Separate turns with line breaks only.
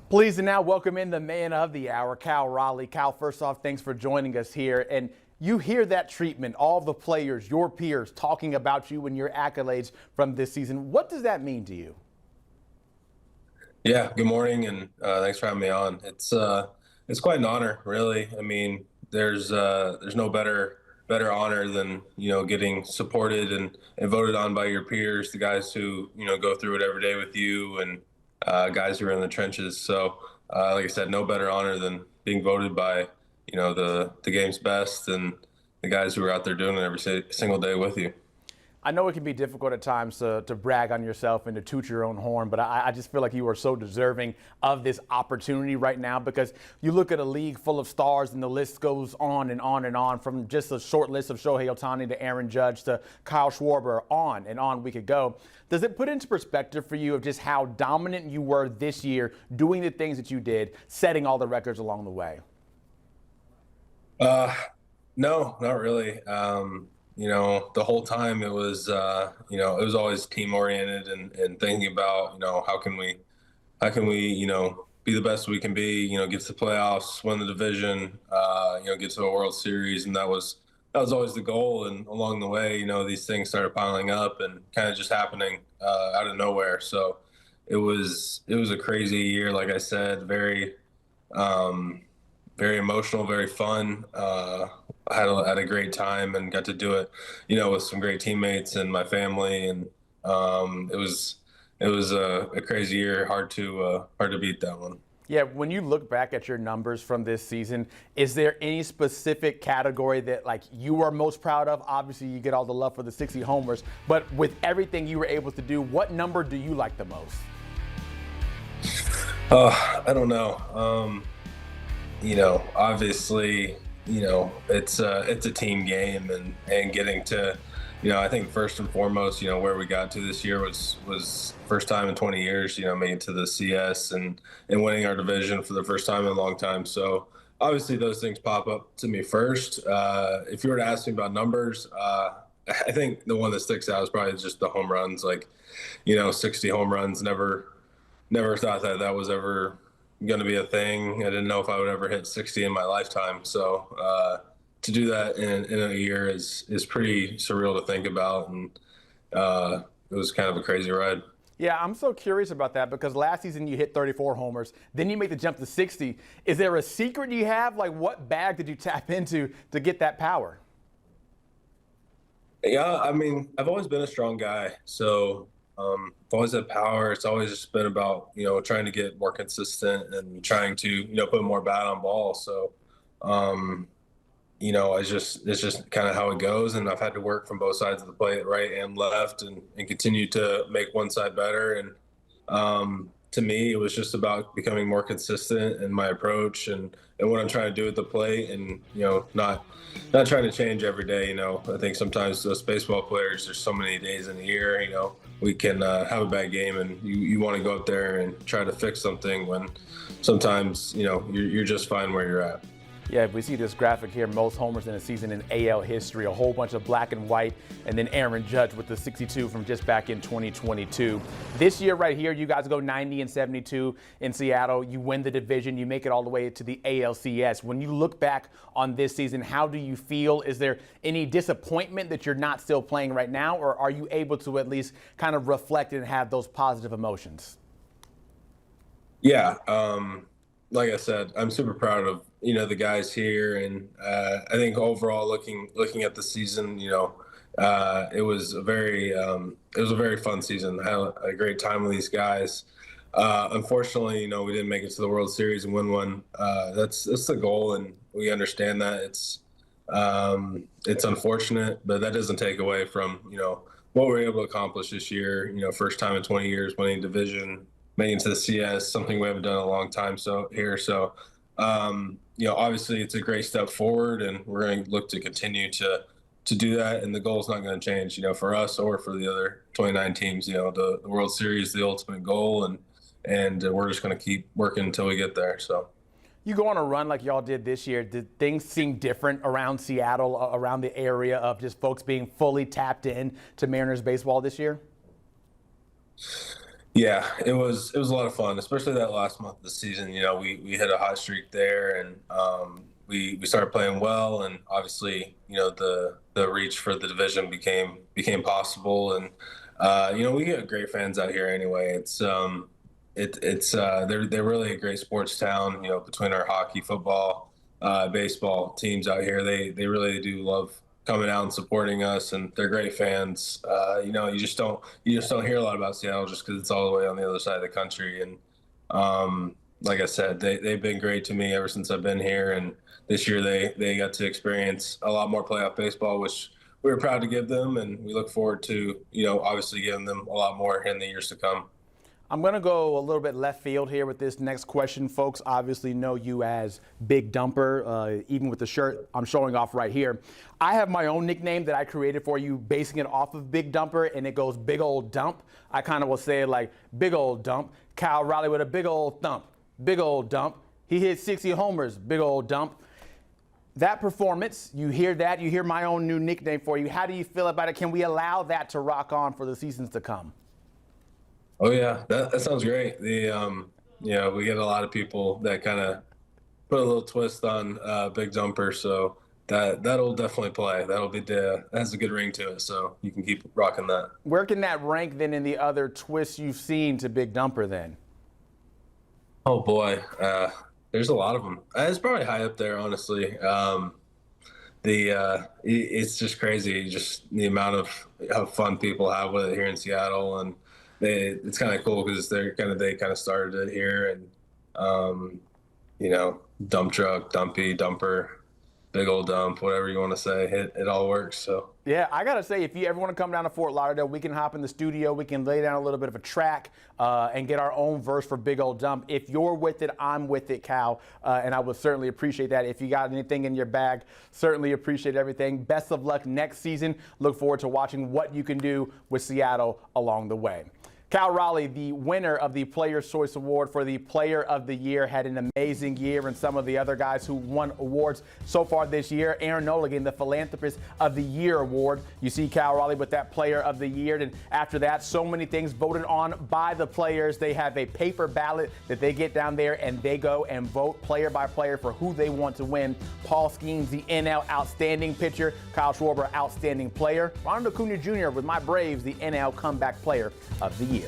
Pleased to now welcome in the man of the hour, Cal Raleigh. Cal, first off, thanks for joining us here. And you hear that treatment, all the players, your peers talking about you and your accolades from this season. What does that mean to you?
Yeah, good morning, and thanks for having me on. It's quite an honor, really. I mean, there's no better honor than getting supported and voted on by your peers, the guys who go through it every day with you, and guys who are in the trenches. So, like I said, no better honor than being voted by the game's best and the guys who are out there doing it every single day with you.
I know it can be difficult at times to brag on yourself and to toot your own horn, but I just feel like you are so deserving of this opportunity right now because you look at a league full of stars and the list goes on and on and on, from just a short list of Shohei Ohtani to Aaron Judge to Kyle Schwarber, on and on we could go. Does it put into perspective for you of just how dominant you were this year, doing the things that you did, setting all the records along the way?
No, not really. The whole time it was always team oriented and thinking about, how can we, be the best we can be, get to the playoffs, win the division, get to a World Series. And that was always the goal. And along the way, these things started piling up and kind of just happening out of nowhere. So it was a crazy year. Like I said, very emotional, very fun. Had a great time and got to do it, with some great teammates and my family, and it was a crazy year. Hard to beat that one.
Yeah, when you look back at your numbers from this season, is there any specific category that like you are most proud of? Obviously, you get all the love for the 60 homers, but with everything you were able to do, what number do you like the most?
I don't know. Obviously, it's a team game, and getting to, I think first and foremost, where we got to this year was first time in 20 years, making it to the CS and winning our division for the first time in a long time. So obviously those things pop up to me first. If you were to ask me about numbers, I think the one that sticks out is probably just the home runs, like, 60 home runs. Never thought that was ever going to be a thing. I didn't know if I would ever hit 60 in my lifetime. So to do that in a year is pretty surreal to think about, and it was kind of a crazy ride.
Yeah, I'm so curious about that because last season you hit 34 homers, then you made the jump to 60. Is there a secret you have? Like, what bag did you tap into to get that power?
Yeah, I mean, I've always been a strong guy, so I've always had power. It's always just been about trying to get more consistent and trying to put more bat on ball. So um, it's just kind of how it goes. And I've had to work from both sides of the plate, right and left, and continue to make one side better. And to me, it was just about becoming more consistent in my approach and what I'm trying to do at the plate, and not trying to change every day. I think sometimes those baseball players, there's so many days in the year, we can have a bad game, and you want to go up there and try to fix something when sometimes you're just fine where you're at.
Yeah, we see this graphic here, most homers in a season in AL history, a whole bunch of black and white, and then Aaron Judge with the 62 from just back in 2022. This year right here, you guys go 90 and 72 in Seattle. You win the division. You make it all the way to the ALCS. When you look back on this season, how do you feel? Is there any disappointment that you're not still playing right now, or are you able to at least kind of reflect and have those positive emotions?
Yeah, like I said, I'm super proud of the guys here, and I think overall, looking at the season, it was a very fun season. I had a great time with these guys. Unfortunately, we didn't make it to the World Series and win one. That's the goal, and we understand that. It's unfortunate, but that doesn't take away from what we were able to accomplish this year. First time in 20 years winning division, making it to the CS, something we haven't done in a long time. So obviously it's a great step forward, and we're going to look to continue to do that. And the goal is not going to change, for us or for the other 29 teams. The World Series is the ultimate goal, and we're just going to keep working until we get there. So.
You go on a run like y'all did this year. Did things seem different around Seattle, around the area of just folks being fully tapped in to Mariners baseball this year?
Yeah, it was a lot of fun, especially that last month of the season. We hit a hot streak there, and we started playing well, and obviously, the reach for the division became possible, and we get great fans out here anyway. They're really a great sports town. Between our hockey, football, baseball teams out here, they really do love coming out and supporting us, and they're great fans. You just don't hear a lot about Seattle just because it's all the way on the other side of the country. And like I said, they've been great to me ever since I've been here. And this year they got to experience a lot more playoff baseball, which we were proud to give them, and we look forward to obviously giving them a lot more in the years to come.
I'm going to go a little bit left field here with this next question. Folks obviously know you as Big Dumper, even with the shirt I'm showing off right here. I have my own nickname that I created for you, basing it off of Big Dumper, and it goes Big Old Dump. I kind of will say it like Big Old Dump. Cal Raleigh with a big old thump. Big old dump. He hit 60 homers. Big old dump. That performance, you hear that, you hear my own new nickname for you. How do you feel about it? Can we allow that to rock on for the seasons to come?
Oh yeah, that sounds great. We get a lot of people that kind of put a little twist on Big Jumper, so that'll definitely play. That has a good ring to it, so you can keep rocking that.
Where can that rank then in the other twists you've seen to Big Dumper then?
Oh boy, there's a lot of them. It's probably high up there, honestly. It's just crazy, just the amount of fun people have with it here in Seattle, and it's kind of cool because they kind of started it here, and dump truck, dumpy, dumper, big old dump, whatever you want to say, it all works. So
yeah, I gotta say, if you ever want to come down to Fort Lauderdale, we can hop in the studio, we can lay down a little bit of a track and get our own verse for Big Old Dump. If you're with it, I'm with it, Cal, and I would certainly appreciate that. If you got anything in your bag, certainly appreciate everything. Best of luck next season. Look forward to watching what you can do with Seattle along the way. Cal Raleigh, the winner of the Players Choice Award for the Player of the Year, had an amazing year, and some of the other guys who won awards so far this year. Aaron Noligan, the Philanthropist of the Year Award. You see Cal Raleigh with that Player of the Year, and after that, so many things voted on by the players. They have a paper ballot that they get down there, and they go and vote player by player for who they want to win. Paul Skeens, the NL Outstanding Pitcher. Kyle Schwarber, Outstanding Player. Ronald Acuna Jr. with my Braves, the NL Comeback Player of the Year.